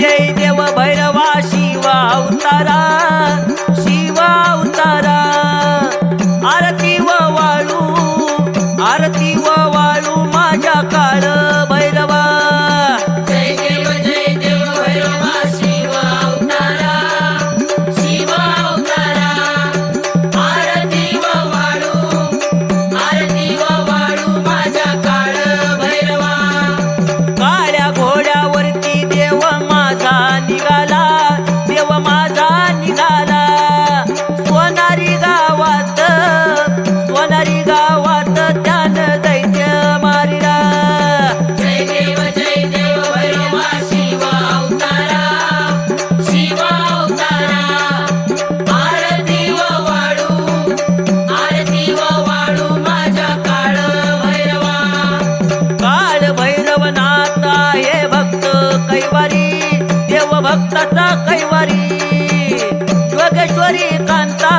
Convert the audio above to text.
जय देव भैरवा शिवा अवतारा शिवा अवतारा आरती व वाळू आरती व वाळू माझ्या काळ भैरवा जय देव भैरवा शिवा अवतारा आरती व वाळू माझ्या काळ भैरवा काळ्या घोड्यावरती देव माझा निघाला देव माझा निघाला सोनारी गावात त्यानं दैत्य मारिला जय देव भैरवा शिवा अवतारा आरती व वाळू माझ्या काळ भैरवा काळ भैरवनाथ आहे भक्त कैवारी देव भक्ताचा कैवारी योगेश्वरी कांता